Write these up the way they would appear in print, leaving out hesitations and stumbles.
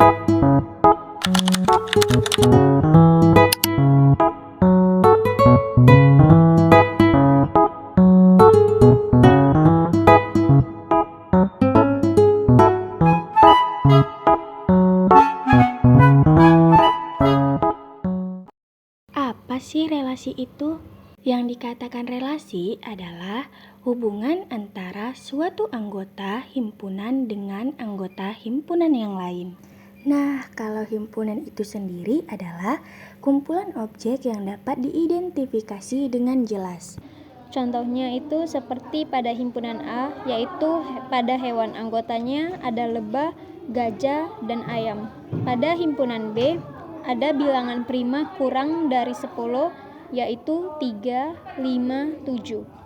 Apa sih relasi itu? Yang dikatakan relasi adalah hubungan antara suatu anggota himpunan dengan anggota himpunan yang lain. Nah, kalau himpunan itu sendiri adalah kumpulan objek yang dapat diidentifikasi dengan jelas. Contohnya itu seperti pada himpunan A, yaitu pada hewan anggotanya ada lebah, gajah, dan ayam. Pada himpunan B, ada bilangan prima kurang dari 10, yaitu 3, 5, 7.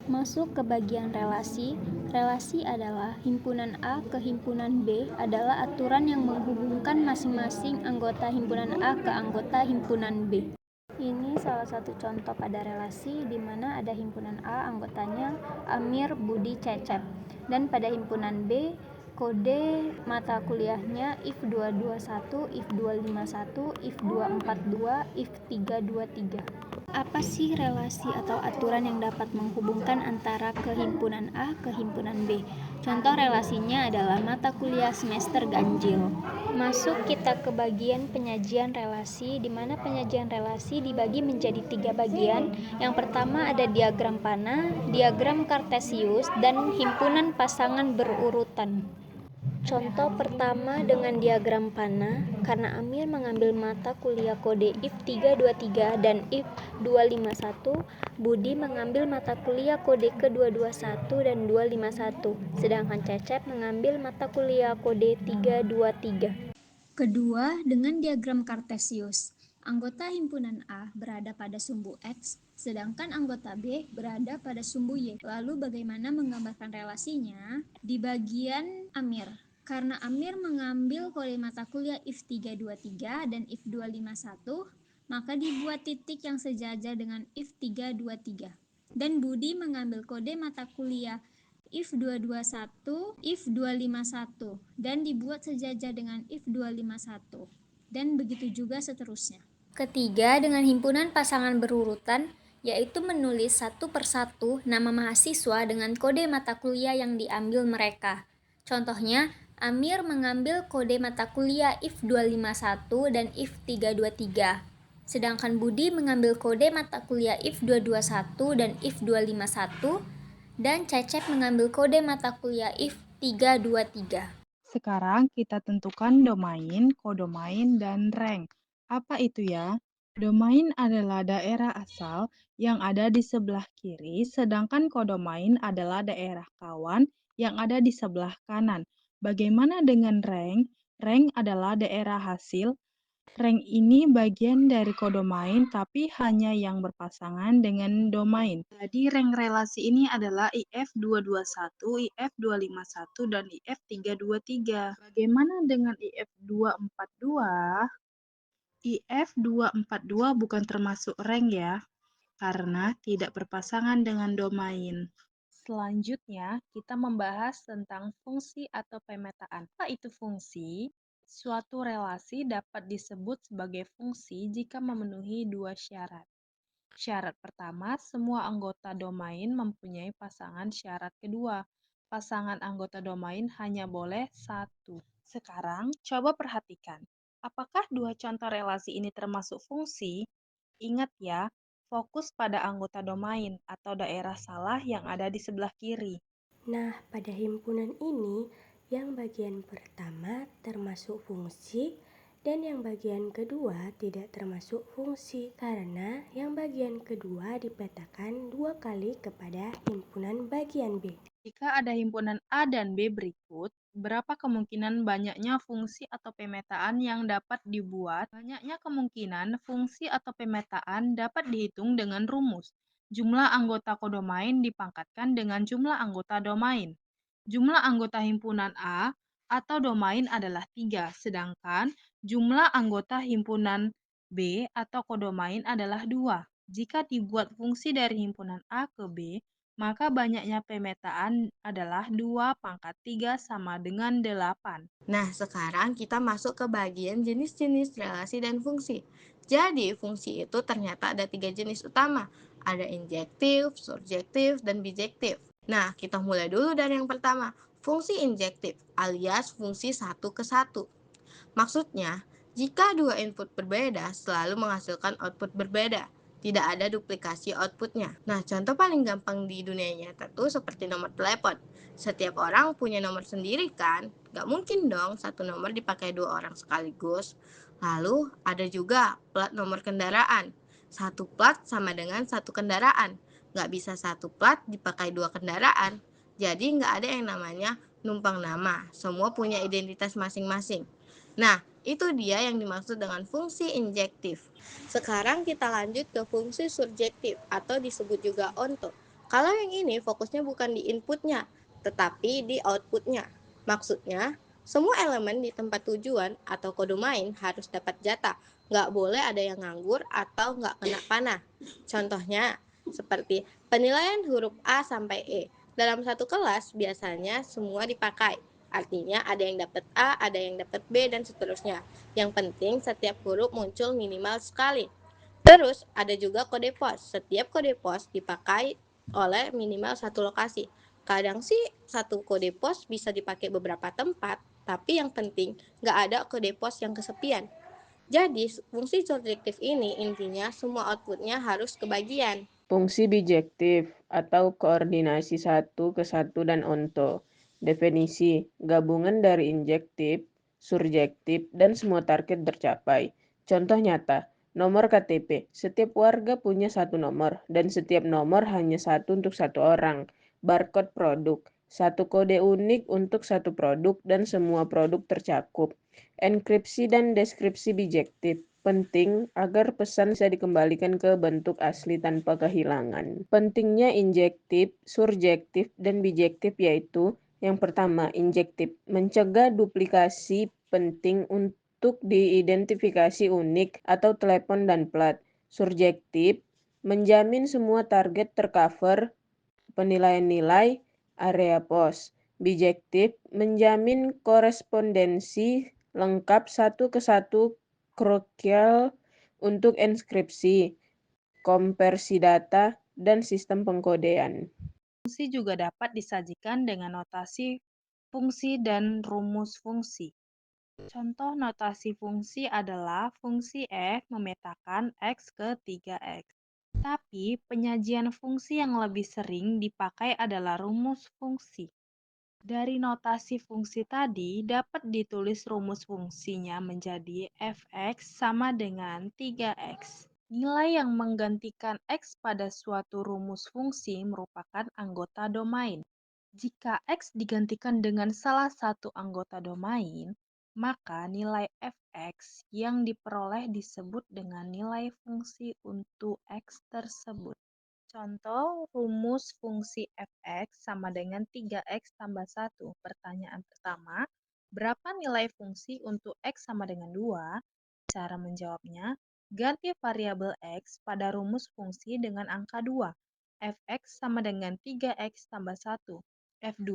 Masuk ke bagian relasi. Relasi adalah himpunan A ke himpunan B adalah aturan yang menghubungkan masing-masing anggota himpunan A ke anggota himpunan B. Ini salah satu contoh pada relasi di mana ada himpunan A anggotanya Amir, Budi, Cecep, dan pada himpunan B kode mata kuliahnya IF 221, IF 251, IF 242, IF 323. Apa sih relasi atau aturan yang dapat menghubungkan antara kehimpunan A ke himpunan B? Contoh relasinya adalah mata kuliah semester ganjil. Masuk kita ke bagian penyajian relasi, di mana penyajian relasi dibagi menjadi 3 bagian. Yang pertama ada diagram panah, diagram kartesius, dan himpunan pasangan berurutan. Contoh pertama dengan diagram panah, karena Amir mengambil mata kuliah kode IF 323 dan IF 251, Budi mengambil mata kuliah kode ke-221 dan 251, sedangkan Cecep mengambil mata kuliah kode 323. Kedua, dengan diagram kartesius. Anggota himpunan A berada pada sumbu X, sedangkan anggota B berada pada sumbu Y. Lalu bagaimana menggambarkan relasinya? Di bagian Amir. Karena Amir mengambil kode mata kuliah IF 323 dan IF 251, maka dibuat titik yang sejajar dengan IF 323. Dan Budi mengambil kode mata kuliah IF 221, IF 251, dan dibuat sejajar dengan IF 251. Dan begitu juga seterusnya. Ketiga, dengan himpunan pasangan berurutan, yaitu menulis satu persatu nama mahasiswa dengan kode mata kuliah yang diambil mereka. Contohnya, Amir mengambil kode mata kuliah IF 251 dan IF 323. Sedangkan Budi mengambil kode mata kuliah IF 221 dan IF 251, dan Cecep mengambil kode mata kuliah IF 323. Sekarang kita tentukan domain, kodomain, dan rank. Apa itu ya? Domain adalah daerah asal yang ada di sebelah kiri, sedangkan kodomain adalah daerah kawan yang ada di sebelah kanan. Bagaimana dengan rank? Rank adalah daerah hasil. Rank ini bagian dari kodomain tapi hanya yang berpasangan dengan domain. Jadi rank relasi ini adalah IF 221, IF 251, dan IF 323. Bagaimana dengan IF 242? IF 242 bukan termasuk rank ya, karena tidak berpasangan dengan domain. Selanjutnya, kita membahas tentang fungsi atau pemetaan. Apa itu fungsi? Suatu relasi dapat disebut sebagai fungsi jika memenuhi dua syarat. Syarat pertama, semua anggota domain mempunyai pasangan. Syarat kedua, pasangan anggota domain hanya boleh satu. Sekarang, coba perhatikan. Apakah dua contoh relasi ini termasuk fungsi? Ingat ya, fokus pada anggota domain atau daerah salah yang ada di sebelah kiri. Nah, pada himpunan ini, yang bagian pertama termasuk fungsi dan yang bagian kedua tidak termasuk fungsi karena yang bagian kedua dipetakan 2 kali kepada himpunan bagian B. Jika ada himpunan A dan B berikut, berapa kemungkinan banyaknya fungsi atau pemetaan yang dapat dibuat? Banyaknya kemungkinan fungsi atau pemetaan dapat dihitung dengan rumus. Jumlah anggota kodomain dipangkatkan dengan jumlah anggota domain. Jumlah anggota himpunan A atau domain adalah 3, sedangkan jumlah anggota himpunan B atau kodomain adalah 2. Jika dibuat fungsi dari himpunan A ke B, maka banyaknya pemetaan adalah 2 pangkat 3 sama dengan 8. Nah, sekarang kita masuk ke bagian jenis-jenis relasi dan fungsi. Jadi, fungsi itu ternyata ada 3 jenis utama. Ada injektif, surjektif, dan bijektif. Nah, kita mulai dulu dari yang pertama. Fungsi injektif alias fungsi satu ke satu. Maksudnya, jika dua input berbeda selalu menghasilkan output berbeda. Tidak ada duplikasi outputnya. Nah, contoh paling gampang di dunia nyata tuh seperti nomor telepon. Setiap orang punya nomor sendiri kan? Gak mungkin dong satu nomor dipakai 2 orang sekaligus. Lalu ada juga plat nomor kendaraan. Satu plat sama dengan satu kendaraan. Gak bisa satu plat dipakai 2 kendaraan. Jadi gak ada yang namanya numpang nama. Semua punya identitas masing-masing. Nah, itu dia yang dimaksud dengan fungsi injektif. Sekarang kita lanjut ke fungsi surjektif atau disebut juga onto. Kalau yang ini fokusnya bukan di inputnya, tetapi di outputnya. Maksudnya, semua elemen di tempat tujuan atau kodomain harus dapat jatah. Nggak boleh ada yang nganggur atau nggak kena panah. Contohnya, seperti penilaian huruf A sampai E. Dalam satu kelas, biasanya semua dipakai. Artinya ada yang dapat A, ada yang dapat B, dan seterusnya. Yang penting setiap huruf muncul minimal sekali. Terus ada juga kode pos. Setiap kode pos dipakai oleh minimal satu lokasi. Kadang sih satu kode pos bisa dipakai beberapa tempat, tapi yang penting nggak ada kode pos yang kesepian. Jadi fungsi surjektif ini intinya semua outputnya harus kebagian. Fungsi bijektif atau koordinasi satu ke satu dan onto. Definisi, gabungan dari injektif, surjektif, dan semua target tercapai. Contoh nyata, nomor KTP. Setiap warga punya satu nomor, dan setiap nomor hanya satu untuk satu orang. Barcode produk, satu kode unik untuk satu produk dan semua produk tercakup. Enkripsi dan deskripsi bijektif. Penting agar pesan bisa dikembalikan ke bentuk asli tanpa kehilangan. Pentingnya injektif, surjektif, dan bijektif yaitu yang pertama, injektif, mencegah duplikasi penting untuk diidentifikasi unik atau telepon dan plat. Surjektif, menjamin semua target tercover penilaian nilai area pos. Bijektif, menjamin korespondensi lengkap satu ke satu krokial untuk enskripsi, konversi data, dan sistem pengkodean. Fungsi juga dapat disajikan dengan notasi fungsi dan rumus fungsi. Contoh notasi fungsi adalah fungsi f memetakan x ke 3x. Tapi penyajian fungsi yang lebih sering dipakai adalah rumus fungsi. Dari notasi fungsi tadi dapat ditulis rumus fungsinya menjadi fx sama dengan 3x. Nilai yang menggantikan x pada suatu rumus fungsi merupakan anggota domain. Jika x digantikan dengan salah satu anggota domain, maka nilai fx yang diperoleh disebut dengan nilai fungsi untuk x tersebut. Contoh rumus fungsi fx sama dengan 3x tambah 1. Pertanyaan pertama, berapa nilai fungsi untuk x sama dengan 2? Cara menjawabnya, ganti variabel x pada rumus fungsi dengan angka 2. Fx sama dengan 3x tambah 1. F2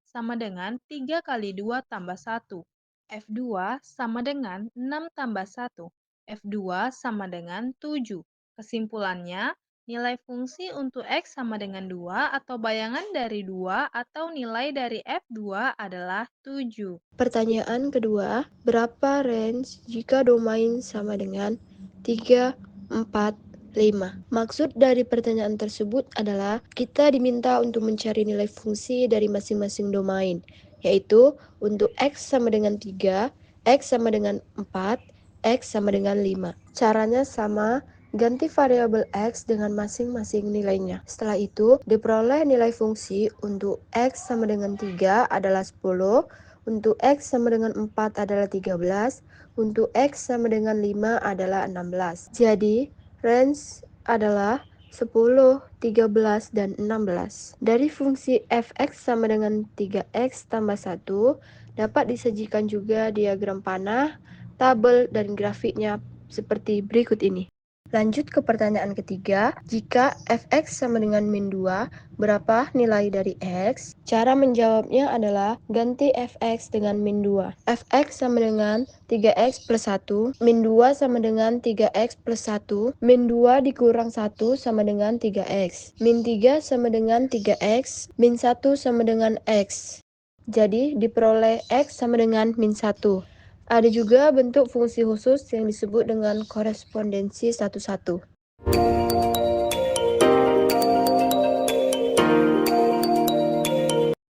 sama dengan 3 kali 2 tambah 1. F2 sama dengan 6 tambah 1. F2 sama dengan 7. Kesimpulannya, nilai fungsi untuk x sama dengan 2 atau bayangan dari 2 atau nilai dari F2 adalah 7. Pertanyaan kedua, berapa range jika domain sama dengan 3, 4, 5? Maksud dari pertanyaan tersebut adalah kita diminta untuk mencari nilai fungsi dari masing-masing domain, yaitu untuk x sama dengan 3, x sama dengan 4, x sama dengan 5. Caranya sama, ganti variabel x dengan masing-masing nilainya. Setelah itu, diperoleh nilai fungsi untuk x sama dengan 3 adalah 10, untuk x sama dengan 4 adalah 13, untuk x sama dengan 5 adalah 16. Jadi, range adalah 10, 13, dan 16. Dari fungsi fx sama dengan 3x tambah 1, dapat disajikan juga diagram panah, tabel, dan grafiknya seperti berikut ini. Lanjut ke pertanyaan ketiga, jika fx sama dengan min 2, berapa nilai dari x? Cara menjawabnya adalah ganti fx dengan min 2. Fx sama dengan 3x plus 1, min 2 sama dengan 3x plus 1, min 2 dikurang 1 sama dengan 3x, min 3 sama dengan 3x, min 1 sama dengan x. Jadi diperoleh x sama dengan min 1. Ada juga bentuk fungsi khusus yang disebut dengan korespondensi 1-1.